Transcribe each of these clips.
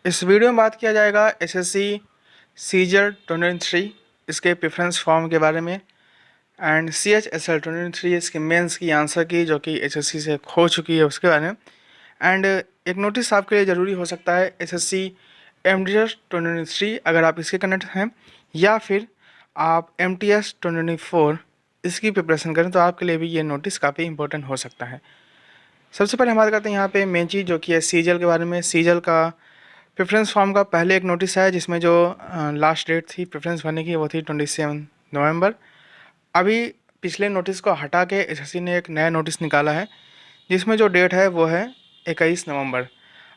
इस वीडियो में बात किया जाएगा एसएससी सीजल 2023 इसके प्रेफरेंस फॉर्म के बारे में एंड CHSL 2023 इसके मेंस की आंसर की जो कि एसएससी से खो चुकी है उसके बारे में। एंड एक नोटिस आपके लिए ज़रूरी हो सकता है एसएससी MTS 2023 अगर आप इसके कनेक्ट हैं या फिर आप MTS 2024 इसकी प्रिपरेशन करें तो आपके लिए भी ये नोटिस काफ़ी इंपॉर्टेंट हो सकता है। सबसे पहले हम बात करते हैं यहाँ पे मेन चीज़ जो कि है सीजल के बारे में। सीजल का प्रेफरेंस फॉर्म का पहले एक नोटिस है जिसमें जो लास्ट डेट थी प्रेफरेंस भरने की वो थी 27 नवंबर। अभी पिछले नोटिस को हटा के एसएससी ने एक नया नोटिस निकाला है जिसमें जो डेट है वो है 21 नवंबर।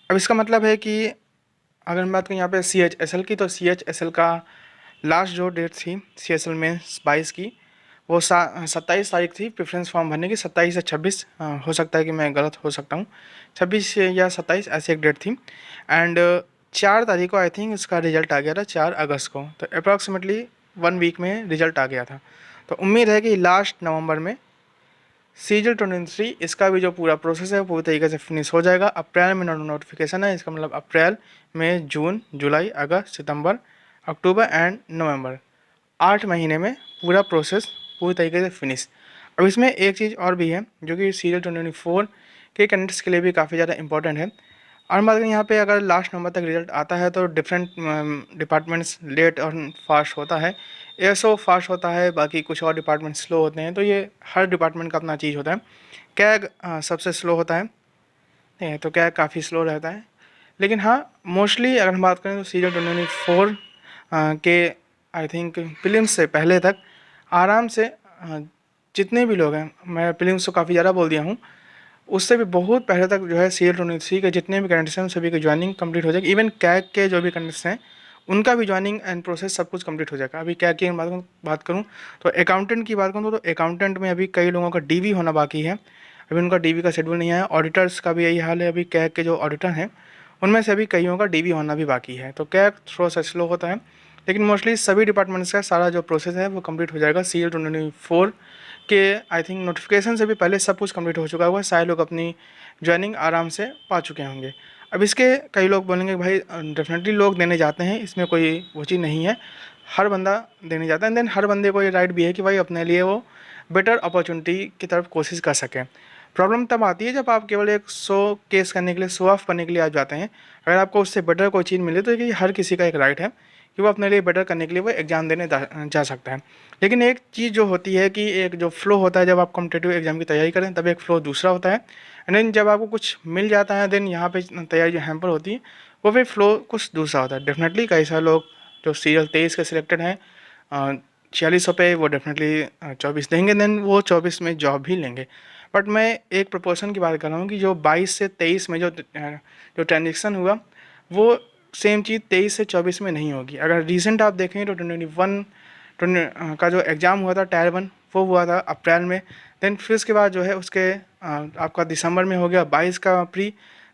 अब इसका मतलब है कि अगर हम बात करें यहाँ पे CHSL की तो CHSL का लास्ट जो डेट थी CHSL में 22 की वो 27 तारीख थी प्रेफरेंस फॉर्म भरने की। 27 या 26 हो सकता है कि मैं गलत हो सकता हूँ, 26 या 27 ऐसी एक डेट थी। एंड 4 तारीख को आई थिंक इसका रिजल्ट आ गया था, 4 अगस्त को, तो अप्रॉक्सीमेटली 1 वीक में रिजल्ट आ गया था। तो उम्मीद है कि लास्ट नवंबर में सीजल 23 इसका भी जो पूरा प्रोसेस है पूरी तरीके से फिनिश हो जाएगा। अप्रैल में नोटिफिकेशन है, इसका मतलब अप्रैल में जून जुलाई अगस्त सितंबर अक्टूबर एंड नवंबर 8 महीने में पूरा प्रोसेस पूरी तरीके से फिनिश। अब इसमें एक चीज़ और भी है जो कि सीजल 2024 के कैंडिडेट्स के लिए भी काफ़ी ज़्यादा इंपॉर्टेंट है। और हम बात करें यहाँ पे अगर लास्ट नंबर तक रिजल्ट आता है तो डिफरेंट डिपार्टमेंट्स लेट और फास्ट होता है। एसओ फास्ट होता है, बाकी कुछ और डिपार्टमेंट स्लो होते हैं, तो ये हर डिपार्टमेंट का अपना चीज़ होता है। कैग सबसे स्लो होता है, ठीक है, तो कैग काफ़ी स्लो रहता है। लेकिन हाँ, मोस्टली अगर हम बात करें तो सीजन 2024 के आई थिंक प्रीलिम्स से पहले तक आराम से जितने भी लोग हैं, मैं प्रीलिम्स तो काफ़ी ज़्यादा बोल दिया हूँ, उससे भी बहुत पहले तक जो है CL 23 के जितने भी कैंडिडेट्स हैं सभी की ज्वाइनिंग कंप्लीट हो जाएगी। इवन कैग के जो भी कैंडिडेट्स हैं उनका भी ज्वाइनिंग एंड प्रोसेस सब कुछ कंप्लीट हो जाएगा। अभी कैग की बात करूँ तो अकाउंटेंट की बात करूँ तो अकाउंटेंट में अभी कई लोगों का DV होना बाकी है, अभी उनका DV का शेड्यूल नहीं आया। ऑडिटर्स का भी यही हाल है, अभी कैग के जो ऑडिटर हैं उनमें से अभी कईयों का DV होना भी बाकी है। तो कैग थोड़ा सा स्लो होता है, लेकिन मोस्टली सभी डिपार्टमेंट्स का सारा जो प्रोसेस है वो कंप्लीट हो जाएगा। CL 2024 के आई थिंक नोटिफिकेशन से भी पहले सब कुछ कंप्लीट हो चुका होगा, सारे लोग अपनी ज्वाइनिंग आराम से पा चुके होंगे। अब इसके कई लोग बोलेंगे भाई डेफिनेटली लोग देने जाते हैं, इसमें कोई वो चीज़ नहीं है, हर बंदा देने जाता है। देन हर बंदे को ये राइट भी है कि भाई अपने लिए वो बेटर अपॉर्चुनिटी की तरफ कोशिश कर सकें। प्रॉब्लम तब आती है जब आप केवल एक शो केस करने के लिए, शो ऑफ करने के लिए आप जाते हैं। अगर आपको उससे बेटर कोई चीज़ मिले तो ये हर किसी का एक राइट है कि वो अपने लिए बेटर करने के लिए वो एग्ज़ाम देने जा सकता है। लेकिन एक चीज़ जो होती है कि एक जो फ्लो होता है जब आप कॉम्पिटेटिव एग्जाम की तैयारी करें तब एक फ़्लो दूसरा होता है, एंड देन जब आपको कुछ मिल जाता है देन यहाँ पे तैयारी जो हैम्पर होती है वो फिर फ़्लो कुछ दूसरा होता है। डेफिनेटली कई सारे लोग जो सीरियल 23 के सिलेक्टेड हैं 4600 पे वो डेफिनेटली 24 देंगे, देन वो 24 में जॉब भी लेंगे। बट मैं एक प्रोपोर्शन की बात कर रहा हूँ कि जो 22 से 23 में जो ट्रांजेक्शन हुआ वो सेम चीज़ 23 से 24 में नहीं होगी। अगर रिसेंट आप देखें तो 21 का जो एग्ज़ाम हुआ था टायर 1 वो हुआ था अप्रैल में, देन फिर उसके बाद जो है उसके आपका दिसंबर में हो गया 22 का प्री,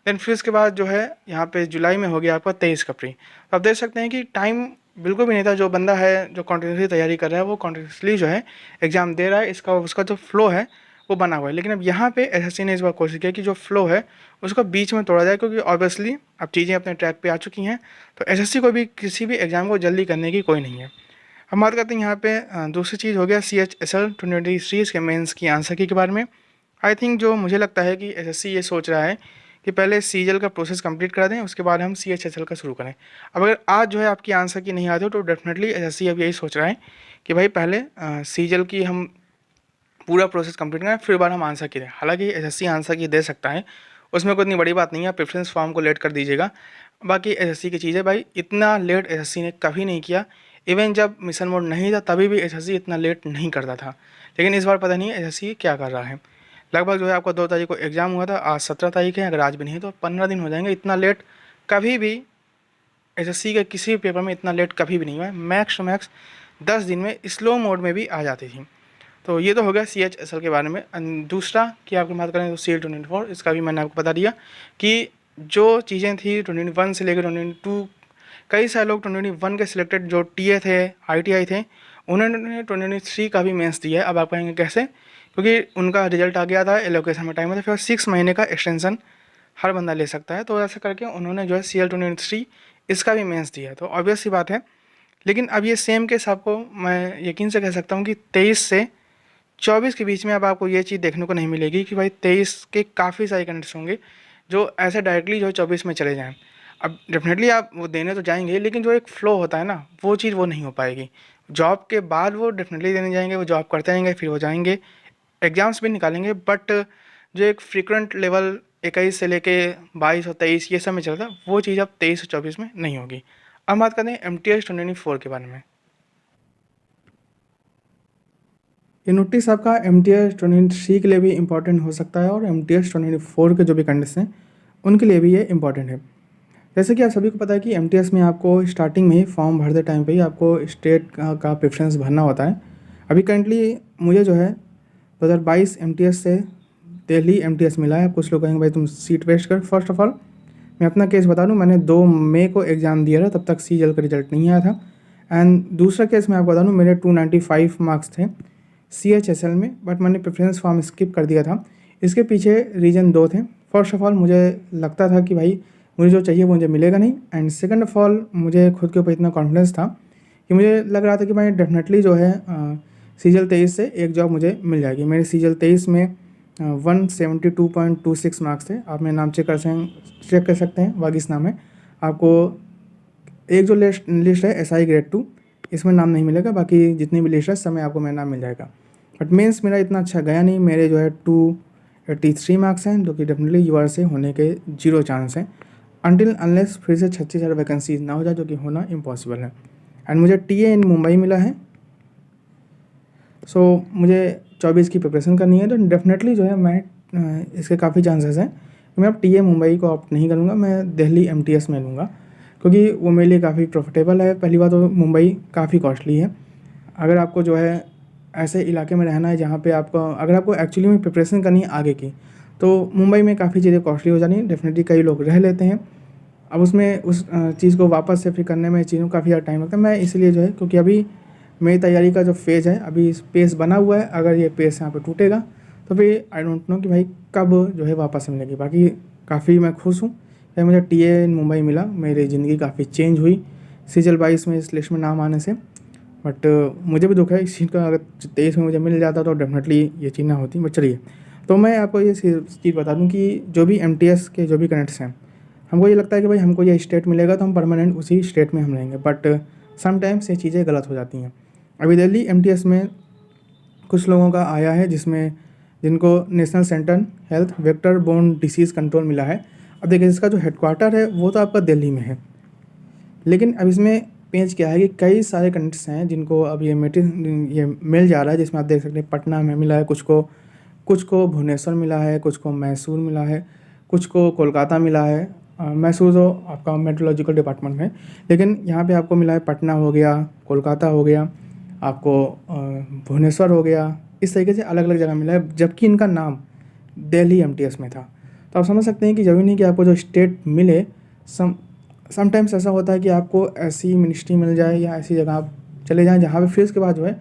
देन फिर उसके बाद जो है यहाँ पे जुलाई में हो गया आपका 23 का प्री। तो आप देख सकते हैं कि टाइम बिल्कुल भी नहीं था। जो बंदा है जो कॉन्टिन्यूसली तैयारी कर रहा है वो कॉन्टिन्यूसली जो है एग्ज़ाम दे रहा है, इसका उसका जो फ्लो है वो बना हुआ है। लेकिन अब यहाँ पे एसएससी ने इस बार कोशिश किया कि जो फ्लो है उसको बीच में तोड़ा जाए, क्योंकि ऑब्वियसली अब चीज़ें अपने ट्रैक पे आ चुकी हैं, तो एसएससी को भी किसी भी एग्ज़ाम को जल्दी करने की कोई नहीं है। हम बात करते हैं यहाँ पे दूसरी चीज़ हो गया CHSL 2023 के मेंस की आंसर की के बारे में। आई थिंक जो मुझे लगता है कि एसएससी ये सोच रहा है कि पहले सीजल का प्रोसेस कंप्लीट करा दें, उसके बाद हम CHSL का शुरू करें। अब अगर आज जो है आपकी आंसर की नहीं आती हो तो डेफिनेटली एसएससी अब यही सोच रहा है कि भाई पहले सीजल की हम पूरा प्रोसेस कंप्लीट करें फिर बार हम आंसर की दें। हालांकि एसएससी आंसर की दे सकता है, उसमें कोई इतनी बड़ी बात नहीं है, प्रेफरेंस फॉर्म को लेट कर दीजिएगा। बाकी एसएससी की चीज़ है भाई, इतना लेट एसएससी ने कभी नहीं किया। इवन जब मिशन मोड नहीं था तभी भी एसएससी इतना लेट नहीं करता था, लेकिन इस बार पता नहीं एसएससी क्या कर रहा है। लगभग जो है आपका 2 तारीख को एग्ज़ाम हुआ था, आज 17 तारीख है, अगर आज भी नहीं तो 15 दिन हो जाएंगे। इतना लेट कभी भी एसएससी के किसी भी पेपर में इतना लेट कभी भी नहीं हुआ है। मैक्स टू मैक्स 10 दिन में स्लो मोड में भी आ जाती थी। तो ये तो हो गया CHSL के बारे में। दूसरा कि आपकी बात करें तो CL 24, इसका भी मैंने आपको बता दिया कि जो चीज़ें थी 21 से लेकर 22, कई सारे लोग 21 के सिलेक्टेड जो TA थे, ITI थे, उन्होंने 23 का भी मेंस दिया है। अब आप कहेंगे कैसे, क्योंकि उनका रिजल्ट आ गया था, एलोकेशन में टाइम था, फिर 6 महीने का एक्सटेंशन हर बंदा ले सकता है। तो ऐसा करके उन्होंने जो है CL23 इसका भी मेंस दिया है, तो ऑब्वियस सी बात है। लेकिन अब ये सेम केस आपको मैं यकीन से कह सकता हूँ कि 23 से 24 के बीच में अब आपको ये चीज़ देखने को नहीं मिलेगी कि भाई 23 के काफ़ी सारे कैंडिडेट्स होंगे जो ऐसे डायरेक्टली जो 24 में चले जाएँ। अब डेफिनेटली आप वो देने तो जाएंगे, लेकिन जो एक फ़्लो होता है ना, वो चीज़ वो नहीं हो पाएगी। जॉब के बाद वो डेफिनेटली देने जाएंगे, वो जॉब करते रहेंगे, फिर वो जाएंगे, एग्ज़ाम्स भी निकालेंगे, बट जो एक फ्रीक्वेंट लेवल 21 से लेके 22 और 23 ये सब में चलता है, वो चीज़ अब 23 और 24 में नहीं होगी। अब बात करते हैं MTS 2024 के बारे में। ये नोटिस आपका MTS 23 के लिए भी इम्पॉर्टेंट हो सकता है और MTS 24 के जो भी कैंडिडेट्स हैं उनके लिए भी ये इम्पॉर्टेंट है। जैसे कि आप सभी को पता है कि MTS में आपको स्टार्टिंग में ही फॉर्म भरते टाइम पे ही आपको स्टेट का प्रेफरेंस भरना होता है। अभी करंटली मुझे जो है 2022 MTS से दिल्ली MTS मिला है। कुछ लोग कहेंगे भाई तुम सीट वेस्ट कर। फर्स्ट ऑफ ऑल मैं अपना केस बता दूं, मैंने 2 मई को एग्ज़ाम दिया था, तब तक CGL का रिजल्ट नहीं आया था। एंड दूसरा केस मैं आपको बता दूं, मेरे 295 मार्क्स थे CHSL में, बट मैंने प्रेफरेंस फॉर्म स्किप कर दिया था। इसके पीछे रीज़न 2 थे। फर्स्ट ऑफ ऑल मुझे लगता था कि भाई मुझे जो चाहिए वो मुझे मिलेगा नहीं, एंड सेकंड ऑफ ऑल मुझे खुद के ऊपर इतना कॉन्फिडेंस था कि मुझे लग रहा था कि भाई डेफिनेटली जो है CGL 23 से एक जॉब मुझे मिल जाएगी। मेरे CGL 23 में 172.26 मार्क्स थे। आप मेरा नाम चेक कर सकते हैं, वागिस नाम है। आपको एक जो लिस्ट है SI ग्रेड 2, इसमें नाम नहीं मिलेगा, बाकी जितनी भी लिस्ट है सब में आपको मेरा नाम मिल जाएगा। बट मेंस मेरा इतना अच्छा गया नहीं, मेरे जो है 283 मार्क्स हैं, जो कि डेफिनेटली UR से होने के 0 चांस हैं, अनटिल अनलेस फिर से 36,000 वैकेंसीज ना हो जाए, जो कि होना इम्पॉसिबल है। एंड मुझे TA इन मुंबई मिला है। सो मुझे 24 की प्रिपरेशन करनी है, तो डेफिनेटली जो है मैं इसके काफ़ी चांसेस हैं कि मैं अब TA मुंबई को ऑप्ट नहीं करूँगा, मैं दिल्ली MTS में लूँगा, क्योंकि वो मेरे लिए काफ़ी प्रॉफिटेबल है। पहली बात तो मुंबई काफ़ी कॉस्टली है। अगर आपको जो है ऐसे इलाके में रहना है जहाँ पे आपको, अगर आपको एक्चुअली में प्रिपरेशन करनी है आगे की, तो मुंबई में काफ़ी चीज़ें कॉस्टली हो जानी है। डेफिनेटली कई लोग रह लेते हैं, अब उसमें उस चीज़ को वापस से फिर करने में चीज़ों को काफ़ी ज़्यादा टाइम लगता है। मैं इसलिए जो है, क्योंकि अभी मेरी तैयारी का जो फेज़ है, अभी इस पेस बना हुआ है, अगर ये पेस यहाँ पे टूटेगा तो फिर आई डोंट नो कि भाई कब जो है वापस मिलेगी। बाकी काफ़ी मैं खुश हूँ कि मुझे TA इन मुंबई मिला, मेरी ज़िंदगी काफ़ी चेंज हुई CGL 22 में इस लिस्ट में नाम आने से। बट मुझे भी दुख है इस चीज़ का, अगर 23 में मुझे मिल जाता तो डेफिनेटली ये चीज़ ना होती। बट चलिए, तो मैं आपको ये चीज़ बता दूँ कि जो भी MTS के जो भी कैंडिडेट्स हैं, हमको ये लगता है कि भाई हमको ये स्टेट मिलेगा तो हम परमानेंट उसी स्टेट में हम रहेंगे, बट समटाइम्स ये चीज़ें गलत हो जाती हैं। अभी दिल्ली MTS में कुछ लोगों का आया है जिनको national centre health vector borne disease control मिला है। अब देखिए, इसका जो हेडक्वार्टर है वो तो आपका दिल्ली में है, लेकिन अब इसमें पेंच क्या है कि कई सारे कैंडिडेट्स हैं जिनको अब ये मिल जा रहा है, जिसमें आप देख सकते हैं पटना में मिला है, कुछ को भुवनेश्वर मिला है, कुछ को मैसूर मिला है, कुछ को कोलकाता मिला है। मैसूर तो आपका मेट्रोलॉजिकल डिपार्टमेंट में, लेकिन यहाँ पे आपको मिला है पटना हो गया, कोलकाता हो गया, आपको भुवनेश्वर हो गया। इस तरीके से अलग अलग जगह मिला है, जबकि इनका नाम दिल्ली MTS में था। तो आप समझ सकते हैं कि जरूरी नहीं कि आपको जो स्टेट मिले, समटाइम्स ऐसा होता है कि आपको ऐसी मिनिस्ट्री मिल जाए या ऐसी जगह आप चले जाएँ जहाँ पे फिर उसके बाद जो है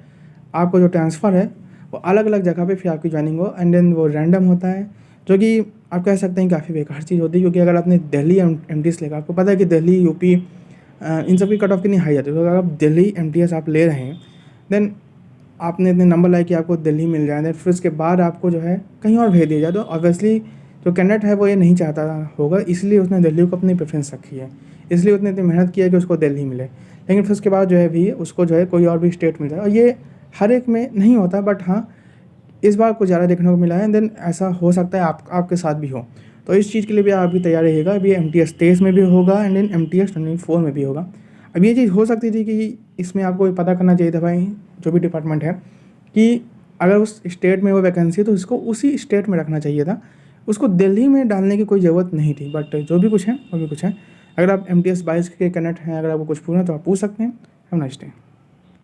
आपको जो ट्रांसफ़र है वो अलग अलग जगह पे फिर आपकी ज्वाइनिंग हो, एंड देन वो रैंडम होता है, जो कि आप कह सकते हैं काफ़ी बेकार चीज़ होती है। क्योंकि अगर आपने दिल्ली MTS लेगा, आपको पता है कि दिल्ली UP इन सब की कट ऑफ कितनी हाई जाती है। तो अगर आप दिल्ली MTS आप ले रहे हैं, देन आपने इतने नंबर लाए कि आपको दिल्ली मिल जाए, देन फिर उसके बाद आपको जो है कहीं और भेज दिया जाए, तो ऑब्वियसली जो कैंडिडेट है वो ये नहीं चाहता होगा, इसलिए उसने दिल्ली को अपनी प्रेफरेंस रखी है, इसलिए उसने इतनी मेहनत की है कि उसको दिल्ली मिले। लेकिन फिर उसके बाद जो है भी उसको जो है कोई और भी स्टेट मिल जाए, और ये हर एक में नहीं होता, बट हाँ इस बार कुछ ज़्यादा देखने को मिला है। देन ऐसा हो सकता है आपके साथ भी हो, तो इस चीज़ के लिए भी आप भी तैयार रहिएगा। अभी MTS 23 में भी होगा, एंड देन MTS 24 में भी होगा। अब ये चीज़ हो सकती थी कि इसमें आपको पता करना चाहिए था भाई, जो भी डिपार्टमेंट है, कि अगर उस स्टेट में वो वैकेंसी है तो उसको उसी स्टेट में रखना चाहिए था, उसको दिल्ली में डालने की कोई ज़रूरत नहीं थी। बट जो भी कुछ है वो भी कुछ है। अगर आप MTS 22 के कैंडिडेट हैं, अगर आपको कुछ पूछना तो आप पूछ सकते हैं। Have a nice day.